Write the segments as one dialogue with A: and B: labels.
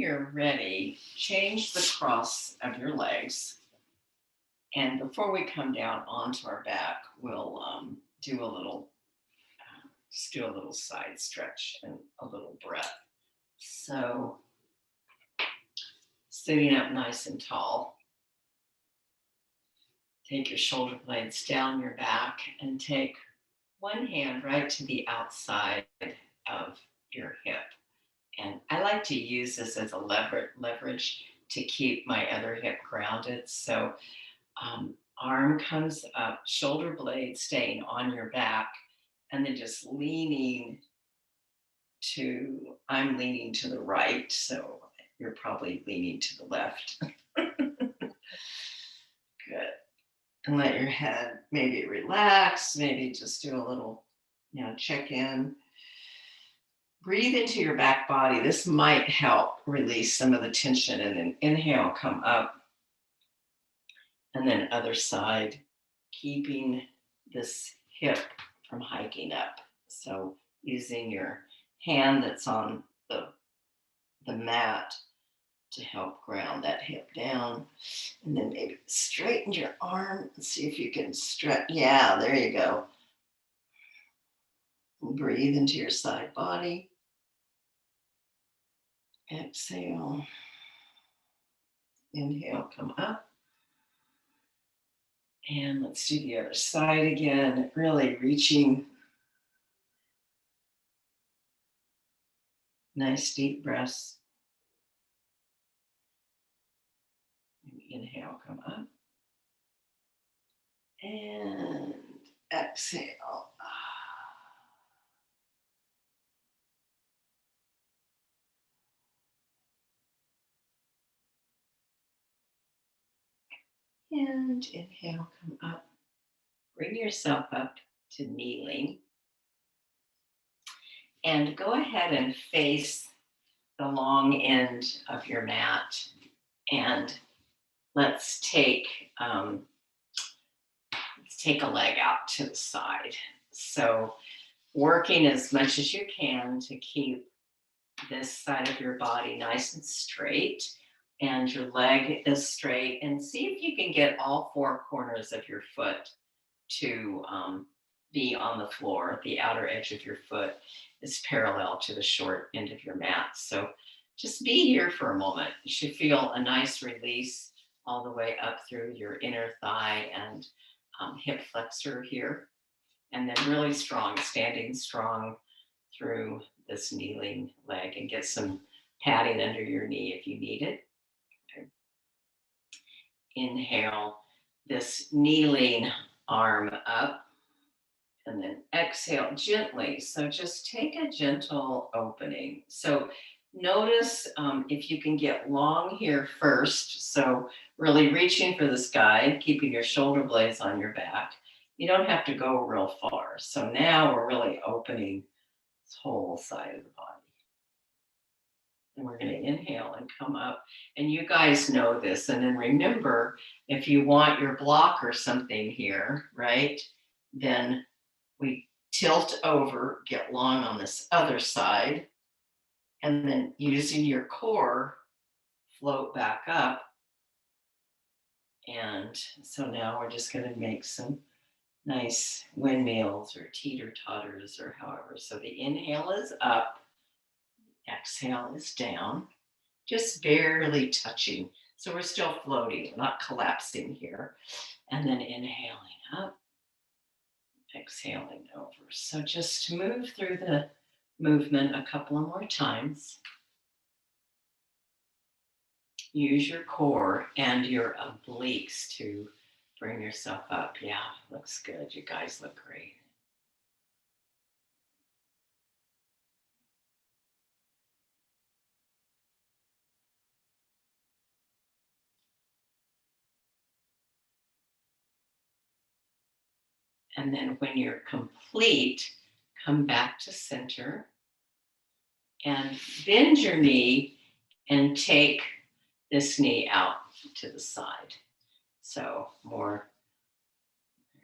A: you're ready, change the cross of your legs. And before we come down onto our back, we'll do a little, just do a little side stretch and a little breath. So sitting up nice and tall, take your shoulder blades down your back and take one hand right to the outside of your hip. And I like to use this as a leverage to keep my other hip grounded. So arm comes up, shoulder blade staying on your back, and then just I'm leaning to the right, so you're probably leaning to the left. Good. And let your head maybe relax, maybe just do a little, check in. Breathe into your back body. This might help release some of the tension. And then inhale, come up. And then other side, keeping this hip from hiking up. So using your hand that's on the mat to help ground that hip down. And then maybe straighten your arm and see if you can stretch. Yeah, there you go. Breathe into your side body. Exhale. Inhale, come up. And let's do the other side again, really reaching. Nice deep breaths. Inhale, come up. And exhale. And inhale, come up. Bring yourself up to kneeling. And go ahead and face the long end of your mat. And let's take a leg out to the side. So working as much as you can to keep this side of your body nice and straight, and your leg is straight, and see if you can get all four corners of your foot to be on the floor. The outer edge of your foot is parallel to the short end of your mat. So just be here for a moment. You should feel a nice release all the way up through your inner thigh and hip flexor here. And then really strong, standing strong through this kneeling leg, and get some padding under your knee if you need it. Okay. Inhale this kneeling arm up, and then exhale gently. So just take a gentle opening. So notice if you can get long here first. So really reaching for the sky, keeping your shoulder blades on your back. You don't have to go real far. So now we're really opening this whole side of the body. And we're going to inhale and come up. And you guys know this. And then remember, if you want your block or something here, right, then we tilt over, get long on this other side, and then using your core, float back up. And so now we're just going to make some nice windmills or teeter-totters or however. So the inhale is up, exhale is down, just barely touching. So we're still floating, not collapsing here. And then inhaling up, exhaling over. So just move through the movement a couple of more times. Use your core and your obliques to bring yourself up. Yeah, looks good. You guys look great. And then when you're complete, come back to center and bend your knee and take this knee out to the side. So more,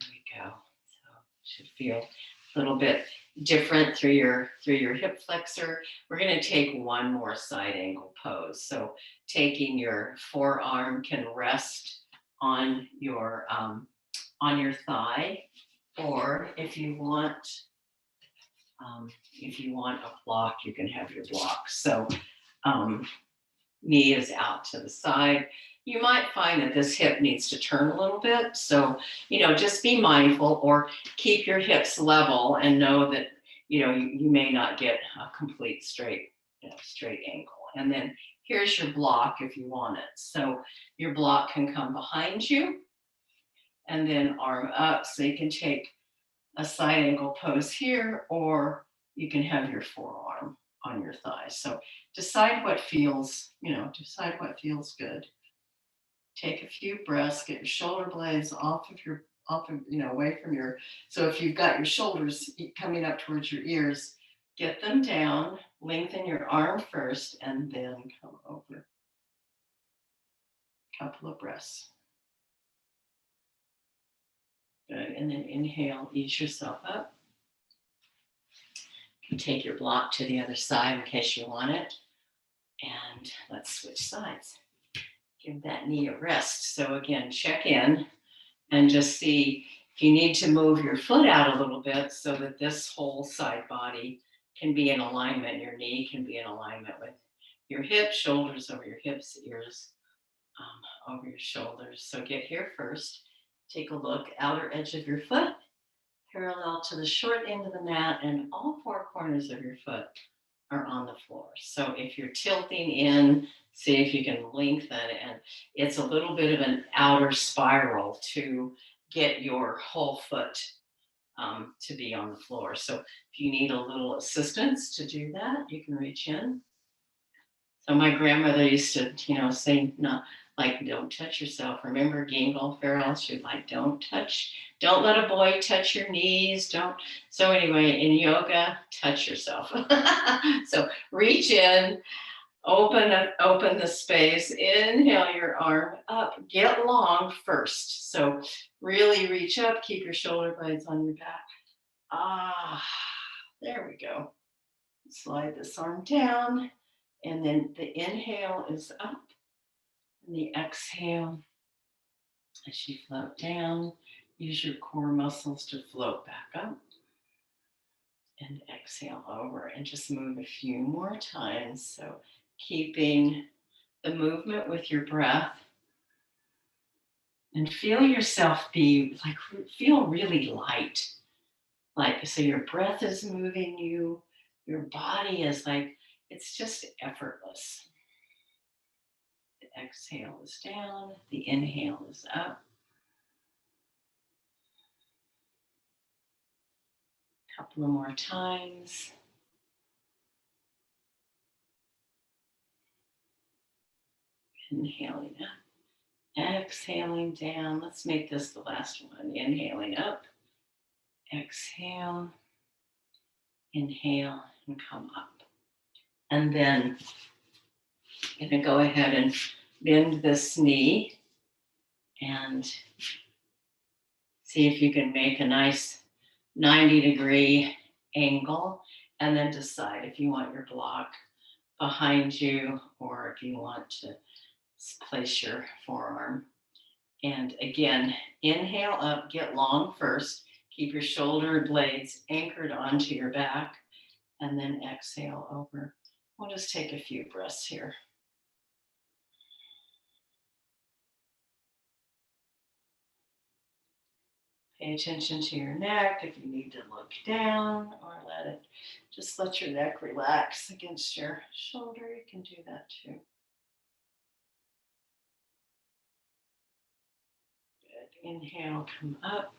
A: there we go. So should feel a little bit different through your hip flexor. We're going to take one more side angle pose. So taking your forearm can rest on your thigh, or if you want a block, you can have your block. So knee is out to the side. You might find that this hip needs to turn a little bit. So, just be mindful or keep your hips level and know that, you may not get a complete straight ankle. And then here's your block if you want it. So your block can come behind you and then arm up. So you can take a side angle pose here, or you can have your forearm on your thigh. So decide what feels good. Take a few breaths, get your shoulder blades away from your, so if you've got your shoulders coming up towards your ears, get them down, lengthen your arm first, and then come over. Couple of breaths. Good, and then inhale, ease yourself up. You can take your block to the other side in case you want it. And let's switch sides. Give that knee a rest. So again, check in and just see if you need to move your foot out a little bit so that this whole side body can be in alignment. Your knee can be in alignment with your hips, shoulders over your hips, ears over your shoulders. So get here first. Take a look, outer edge of your foot, parallel to the short end of the mat, and all four corners of your foot are on the floor. So if you're tilting in, see if you can lengthen, and it's a little bit of an outer spiral to get your whole foot to be on the floor. So if you need a little assistance to do that, you can reach in. So my grandmother used to, say, no, like, don't touch yourself. Remember Gingle Farrell? She'd like, don't let a boy touch your knees. Don't. So anyway, in yoga, touch yourself. So reach in, open the space, inhale your arm up, get long first. So really reach up, keep your shoulder blades on your back. There we go. Slide this arm down. And then the inhale is up, and the exhale, as you float down, use your core muscles to float back up. And exhale over, and just move a few more times. So keeping the movement with your breath, and feel yourself feel really light. So your breath is moving you, your body is it's just effortless. The exhale is down, the inhale is up. A couple of more times. Inhaling up, exhaling down. Let's make this the last one. Inhaling up, exhale, inhale, and come up. And then I'm going to go ahead and bend this knee and see if you can make a nice 90-degree angle, and then decide if you want your block behind you or if you want to place your forearm. And again, inhale up, get long first, keep your shoulder blades anchored onto your back, and then exhale over. We'll just take a few breaths here. Pay attention to your neck. If you need to look down or just let your neck relax against your shoulder, you can do that too. Good. Inhale, come up.